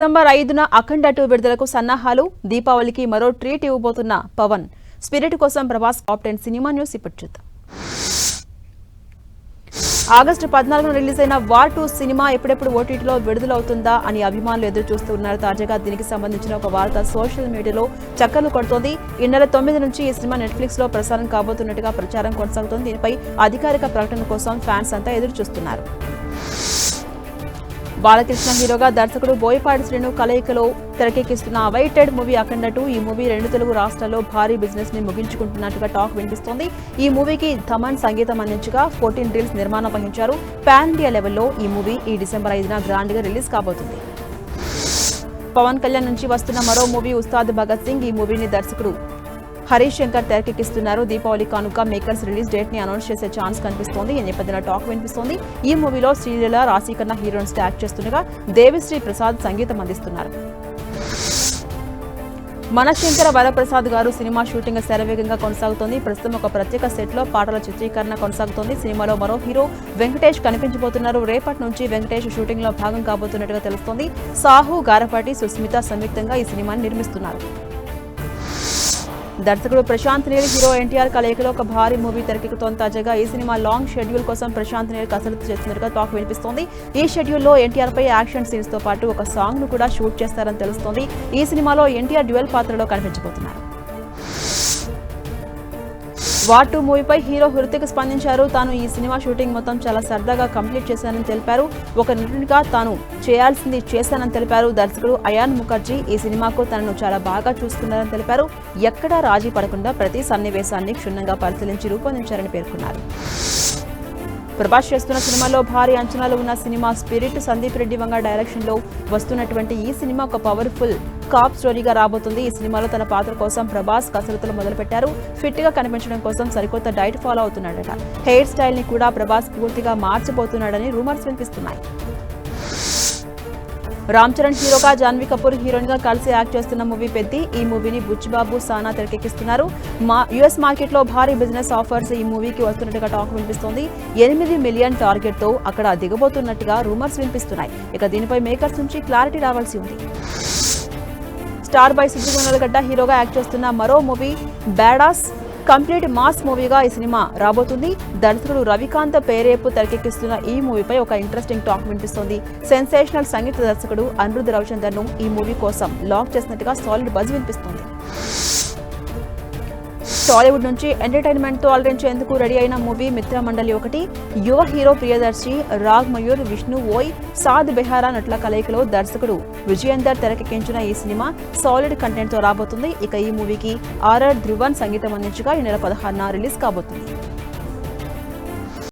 December 5న అఖండ 2 విడుదలకు సన్నాహాలు. దీపావళికి మరో ట్రీట్ ఇవ్వబోతున్న పవన్. స్పిరిట్ కోసం ప్రభాస్ టాప్ 10 సినిమా న్యూస్ ఇప్పుడు చూద్దాం. ఆగస్టు 14న రిలీజ్ అయిన వార్ 2 సినిమా ఎప్పుడెప్పుడు ఓటీటీలో విడుదలవుతుందా అని అభిమానులు ఎదురు చూస్తున్నారు. తాజాగా దీనికి సంబంధించిన ఒక వార్త సోషల్ మీడియాలో చక్కర్లు కొడుతోంది. ఈ నెల 9 నుంచి ఈ సినిమా నెట్ఫ్లిక్స్ లో ప్రసారం కాబోతున్నట్టుగా ప్రచారం కొనసాగుతోంది. దీనిపై అధికారిక ప్రకటన కోసం ఫ్యాన్స్ అంతా ఎదురు చూస్తున్నారు. బాలకృష్ణ హీరోగా దర్శకుడు బోయపాటి శ్రీను కలయికలో తెరకెక్కిస్తున్న అవైటెడ్ మూవీ అఖండ 2. ఈ మూవీ 2 తెలుగు రాష్ట్రాల్లో భారీ బిజినెస్ ని ముగించుకుంటున్నట్టుగా టాక్ వినిపిస్తోంది. ఈ మూవీకి థమన్ సంగీతం అందించగా 14 రీల్స్ నిర్మాణం వహించారు. పాన్ ఇండియా లెవెల్లో ఈ మూవీ ఈ డిసెంబర్ 5న గ్రాండ్ గా రిలీజ్ కాబోతుంది. పవన్ కళ్యాణ్ నుంచి వస్తున్న మరో మూవీ ఉస్తాద్ భగత్ సింగ్. ఈ మూవీని దర్శకుడు హరీష్ శంకర్ తెరకెక్కిస్తున్నారు. దీపావళి కానుక మేకర్స్ రిలీజ్ డేట్ ని అనౌన్స్ చేసే ఛాన్స్ కనిపిస్తోంది. ఈ నేపథ్యంలో టాక్ వినిపిస్తోంది. ఈ మూవీలో శ్రీలీల, రాశికన్నా హీరోయిన్స్ యాక్ట్ చేస్తుండగా దేవిశ్రీ ప్రసాద్ సంగీతం అందిస్తున్నారు. మనశంకర వరప్రసాద్ గారు సినిమా షూటింగ్ శరవేగంగా కొనసాగుతోంది. ప్రస్తుతం ఒక ప్రత్యేక సెట్ లో పాటల చిత్రీకరణ కొనసాగుతోంది. సినిమాలో మరో హీరో వెంకటేష్ కనిపించబోతున్నారు. రేపటి నుంచి వెంకటేష్ షూటింగ్ లో భాగం కాబోతున్నట్టుగా తెలుస్తోంది. సాహు, గారపాటి, సుస్మిత సంయుక్తంగా ఈ సినిమాని నిర్మిస్తున్నారు. దర్శకుడు ప్రశాంత్ నీల్, హీరో ఎన్టీఆర్ కలయికలో ఒక భారీ మూవీ తెరకెక్కుతోంది. తాజాగా ఈ సినిమా లాంగ్ షెడ్యూల్ కోసం ప్రశాంత్ నీల్ కసరత్తు చేస్తున్నట్టుగా టాక్ వినిపిస్తోంది. ఈ షెడ్యూల్లో ఎన్టీఆర్ పై యాక్షన్ సీన్స్ తో పాటు ఒక సాంగ్ ను కూడా షూట్ చేస్తారని తెలుస్తోంది. ఈ సినిమాలో ఎన్టీఆర్ డ్యూయల్ పాత్రలో కనిపించబోతున్నారు. వార్ 2 మూవీపై హీరో హృతిక్ స్పందించారు. తాను ఈ సినిమా షూటింగ్ మొత్తం చాలా సరదాగా కంప్లీట్ చేశానని తెలిపారు. ఒక నటునిగా తాను చేయాల్సింది చేశానని తెలిపారు. దర్శకుడు అయాన్ ముఖర్జీ ఈ సినిమాకు తనను చాలా బాగా చూసుకున్నారని తెలిపారు. ఎక్కడా రాజీ పడకుండా ప్రతి సన్నివేశాన్ని క్షుణ్ణంగా పరిశీలించి రూపొందించారని పేర్కొన్నారు. ప్రభాస్ చేస్తున్న సినిమాలో భారీ అంచనాలు ఉన్న cinema spirit. Sandeep Reddy Vanga direction లో వస్తున్నటువంటి ఈ సినిమా ఒక పవర్ఫుల్ కాప్ స్టోరీగా రాబోతుంది. ఈ సినిమాలో తన పాత్ర కోసం ప్రభాస్ కసరత్తులు మొదలుపెట్టారు. ఫిట్ గా కనిపించడం కోసం సరికొత్త డైట్ ఫాలో అవుతున్నాడట. హెయిర్ స్టైల్ ని కూడా ప్రభాస్ పూర్తిగా మార్చబోతున్నాడని రూమర్స్ వినిపిస్తున్నాయి. రామ్ చరణ్ హీరోగా జాన్వీ కపూర్ హీరోయిన్ గా కలిసి యాక్ట్ చేస్తున్న మూవీ పెద్ది. ఈ మూవీని బుచ్చిబాబు సానా తెరకెక్కిస్తున్నారు. యుఎస్ మార్కెట్ లో భారీ బిజినెస్ ఆఫర్స్ ఈ మూవీకి వస్తున్నట్టుగా టాక్ వినిపిస్తోంది. 8 మిలియన్ టార్గెట్ తో అక్కడ దిగబోతున్నట్టుగా రూమర్స్ వినిపిస్తున్నాయి. ఇక దీనిపై మేకర్స్ నుంచి క్లారిటీ రావాల్సి ఉంది. స్టార్ బాయ్ సిద్దిక్ ఉనలగడ్డ హీరోగా యాక్ట్ చేస్తున్న మరో మూవీ బ్యాడాస్ కంప్లీట్ మాస్ మూవీగా ఈ సినిమా రాబోతుంది. దర్శకుడు రవికాంత్ పేరేపు తెరకెక్కిస్తున్న ఈ మూవీపై ఒక ఇంట్రెస్టింగ్ టాక్ వినిపిస్తోంది. సెన్సేషనల్ సంగీత దర్శకుడు అనిరుద్ రవిచందర్ ను ఈ మూవీ కోసం లాక్ చేసినట్టుగా సాలిడ్ బజ్ వినిపిస్తోంది. టాలీవుడ్ నుంచి ఎంటర్టైన్మెంట్ తో అలరించేందుకు రెడీ అయిన మూవీ మిత్రమండలి 1. యువ హీరో ప్రియదర్శి, రాగ్ మయూర్, విష్ణు ఓయ్, సాద్ బెహారా నటుల కలయికలో దర్శకుడు విజయేందర్ తెరకెక్కించిన ఈ సినిమా సాలిడ్ కంటెంట్ తో రాబోతుంది. ఇక ఈ మూవీకి ఆర్ఆర్ ధ్రువన్ సంగీతం అందించగా ఈ నెల 16న రిలీజ్ కాబోతుంది.